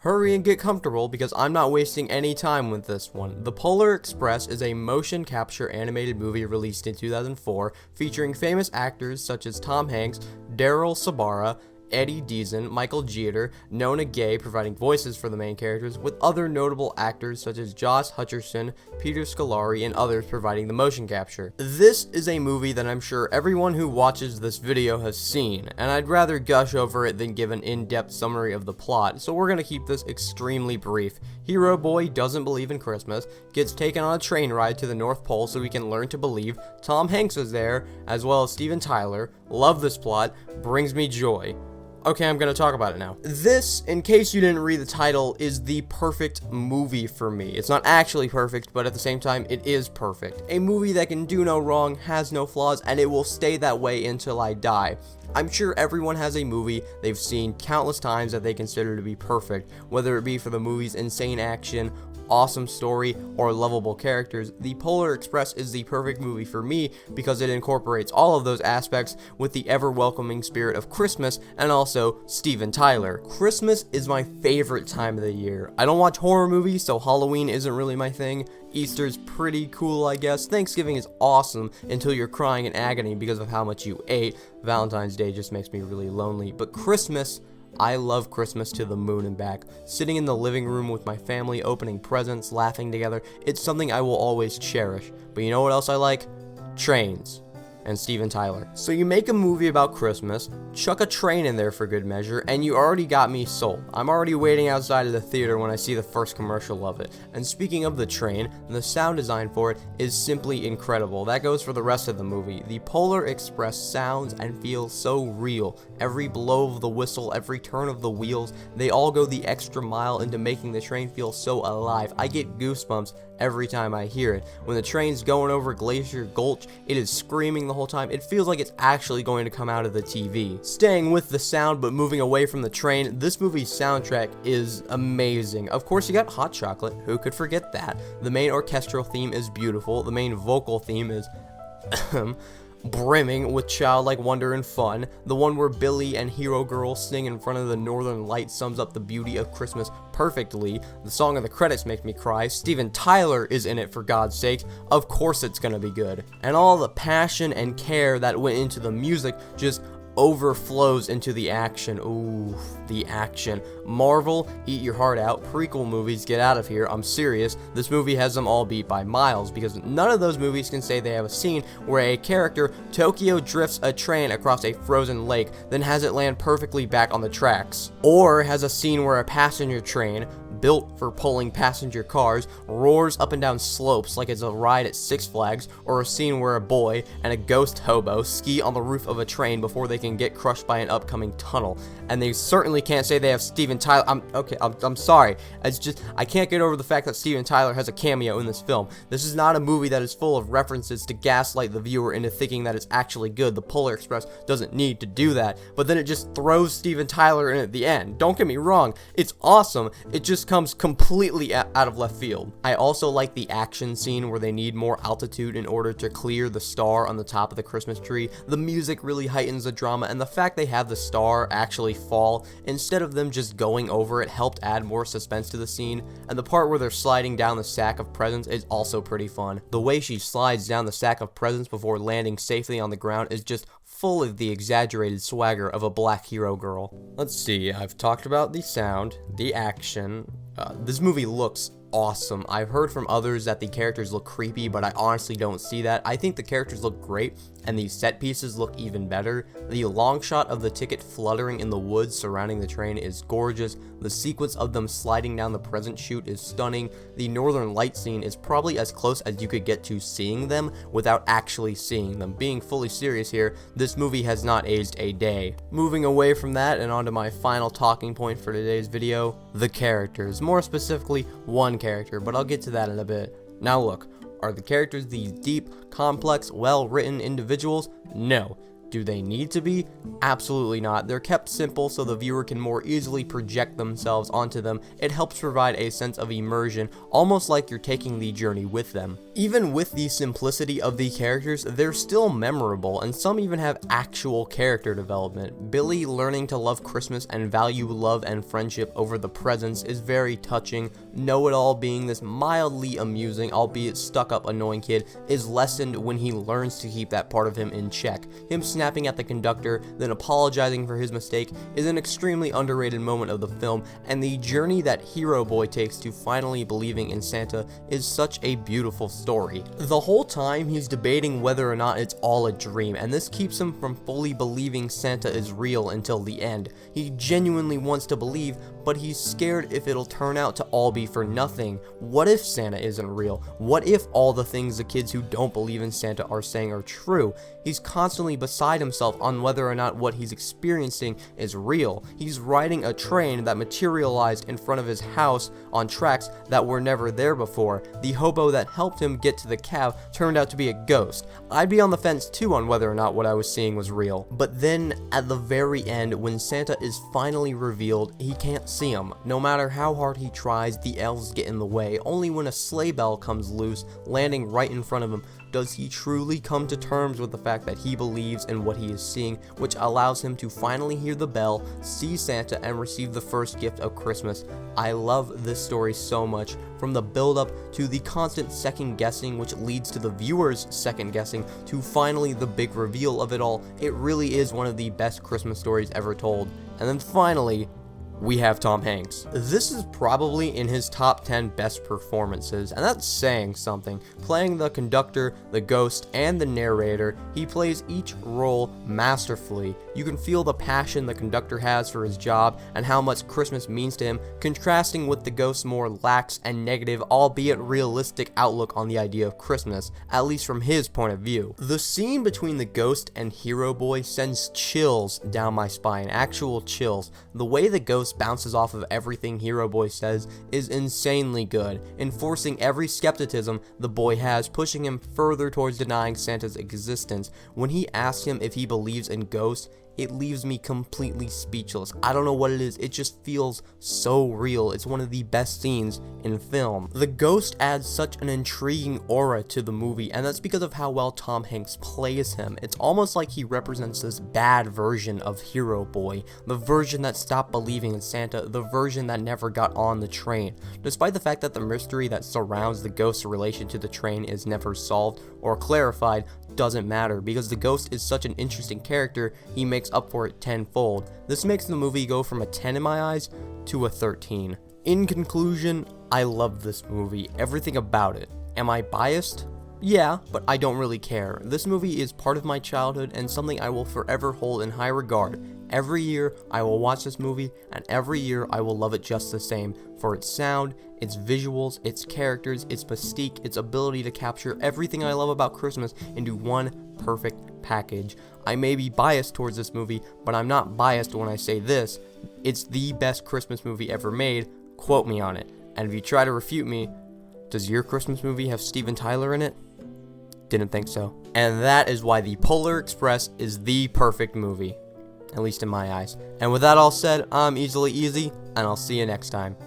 hurry and get comfortable because I'm not wasting any time with this one. The Polar Express is a motion capture animated movie released in 2004 featuring famous actors such as Tom Hanks, Daryl Sabara, Eddie Deason, Michael Jeter, Nona Gay providing voices for the main characters, with other notable actors such as Josh Hutcherson, Peter Scolari, and others providing the motion capture. This is a movie that I'm sure everyone who watches this video has seen, and I'd rather gush over it than give an in-depth summary of the plot, so we're gonna keep this extremely brief. Hero boy doesn't believe in Christmas, gets taken on a train ride to the North Pole so he can learn to believe. Tom Hanks is there, as well as Steven Tyler. Love this plot, brings me joy. Okay, I'm gonna talk about it now. This, in case you didn't read the title, is the perfect movie for me. It's not actually perfect, but at the same time, it is perfect. A movie that can do no wrong, has no flaws, and it will stay that way until I die. I'm sure everyone has a movie they've seen countless times that they consider to be perfect, whether it be for the movie's insane action, awesome story, or lovable characters. The Polar Express is the perfect movie for me because it incorporates all of those aspects with the ever-welcoming spirit of Christmas and also Steven Tyler. Christmas is my favorite time of the year. I don't watch horror movies, so Halloween isn't really my thing. Easter's pretty cool, I guess. Thanksgiving is awesome until you're crying in agony because of how much you ate. Valentine's Day just makes me really lonely. But Christmas, I love Christmas to the moon and back. Sitting in the living room with my family, opening presents, laughing together, it's something I will always cherish. But you know what else I like? Trains. And Steven Tyler. So you make a movie about Christmas, chuck a train in there for good measure, and you already got me sold. I'm already waiting outside of the theater when I see the first commercial of it. And speaking of the train, the sound design for it is simply incredible. That goes for the rest of the movie. The Polar Express sounds and feels so real. Every blow of the whistle, every turn of the wheels, they all go the extra mile into making the train feel so alive. I get goosebumps every time I hear it. When the train's going over Glacier Gulch, it is screaming the whole time. It feels like it's actually going to come out of the TV. Staying with the sound but moving away from the train, this movie's soundtrack is amazing. Of course, you got Hot Chocolate. Who could forget that? The main orchestral theme is beautiful. The main vocal theme is brimming with childlike wonder and fun. The one where Billy and Hero Girl sing in front of the northern light sums up the beauty of Christmas perfectly. The song of the credits make me cry. Steven Tyler is in it, for God's sake. Of course it's gonna be good. And all the passion and care that went into the music just overflows into the action. Ooh, the action. Marvel, eat your heart out. Prequel movies, get out of here. I'm serious. This movie has them all beat by miles because none of those movies can say they have a scene where a character Tokyo drifts a train across a frozen lake, then has it land perfectly back on the tracks. Or has a scene where a passenger train, built for pulling passenger cars, roars up and down slopes like it's a ride at Six Flags, or a scene where a boy and a ghost hobo ski on the roof of a train before they can get crushed by an upcoming tunnel. And they certainly can't say they have Steven Tyler. I'm sorry. It's just, I can't get over the fact that Steven Tyler has a cameo in this film. This is not a movie that is full of references to gaslight the viewer into thinking that it's actually good. The Polar Express doesn't need to do that, but then it just throws Steven Tyler in at the end. Don't get me wrong, it's awesome. It just comes completely out of left field. I also like the action scene where they need more altitude in order to clear the star on the top of the Christmas tree. The music really heightens the drama, and the fact they have the star actually fall instead of them just going over it helped add more suspense to the scene. And the part where they're sliding down the sack of presents is also pretty fun. The way she slides down the sack of presents before landing safely on the ground is just full of the exaggerated swagger of a black hero girl. Let's see, I've talked about the sound, the action. This movie looks awesome. I've heard from others that the characters look creepy, but I honestly don't see that. I think the characters look great, and the set pieces look even better. The long shot of the ticket fluttering in the woods surrounding the train is gorgeous. The sequence of them sliding down the present chute is stunning. The northern light scene is probably as close as you could get to seeing them without actually seeing them. Being fully serious here, this movie has not aged a day. Moving away from that and onto my final talking point for today's video, the characters. More specifically, one character, but I'll get to that in a bit. Now look, are the characters these deep, complex, well-written individuals? No. Do they need to be? Absolutely not. They're kept simple so the viewer can more easily project themselves onto them. It helps provide a sense of immersion, almost like you're taking the journey with them. Even with the simplicity of the characters, they're still memorable, and some even have actual character development. Billy learning to love Christmas and value love and friendship over the presents is very touching. Know-it-all being this mildly amusing, albeit stuck-up annoying kid, is lessened when he learns to keep that part of him in check. Him snapping at the conductor, then apologizing for his mistake, is an extremely underrated moment of the film, and the journey that Hero Boy takes to finally believing in Santa is such a beautiful story. The whole time he's debating whether or not it's all a dream, and this keeps him from fully believing Santa is real until the end. He genuinely wants to believe, but he's scared if it'll turn out to all be for nothing. What if Santa isn't real? What if all the things the kids who don't believe in Santa are saying are true? He's constantly beside himself on whether or not what he's experiencing is real. He's riding a train that materialized in front of his house on tracks that were never there before. The hobo that helped him get to the cab turned out to be a ghost. I'd be on the fence too on whether or not what I was seeing was real. But then, at the very end, when Santa is finally revealed, he can't see him. No matter how hard he tries, the elves get in the way. Only when a sleigh bell comes loose, landing right in front of him, does he truly come to terms with the fact that he believes in what he is seeing, which allows him to finally hear the bell, see Santa, and receive the first gift of Christmas. I love this story so much, from the build-up to the constant second-guessing, which leads to the viewers second-guessing, to finally the big reveal of it all. It really is one of the best Christmas stories ever told. And then finally, we have Tom Hanks. This is probably in his top 10 best performances, and that's saying something. Playing the conductor, the ghost, and the narrator, he plays each role masterfully. You can feel the passion the conductor has for his job and how much Christmas means to him, contrasting with the ghost's more lax and negative, albeit realistic outlook on the idea of Christmas, at least from his point of view. The scene between the ghost and Hero Boy sends chills down my spine, actual chills. The way the ghost bounces off of everything Hero Boy says is insanely good, enforcing every skepticism the boy has, pushing him further towards denying Santa's existence. When he asks him if he believes in ghosts, it leaves me completely speechless. I don't know what it is, it just feels so real. It's one of the best scenes in film. The ghost adds such an intriguing aura to the movie, and that's because of how well Tom Hanks plays him. It's almost like he represents this bad version of Hero Boy, the version that stopped believing in Santa, the version that never got on the train. Despite the fact that the mystery that surrounds the ghost's relation to the train is never solved or clarified, doesn't matter, because the ghost is such an interesting character, he makes up for it tenfold. This makes the movie go from a 10 in my eyes to a 13. In conclusion, I love this movie, everything about it. Am I biased? Yeah, but I don't really care. This movie is part of my childhood and something I will forever hold in high regard. Every year, I will watch this movie, and every year I will love it just the same, for its sound, its visuals, its characters, its mystique, its ability to capture everything I love about Christmas into one perfect package. I may be biased towards this movie, but I'm not biased when I say this. It's the best Christmas movie ever made. Quote me on it. And if you try to refute me, does your Christmas movie have Steven Tyler in it? Didn't think so. And that is why The Polar Express is the perfect movie. At least in my eyes. And with that all said, I'm Easily Easy, and I'll see you next time.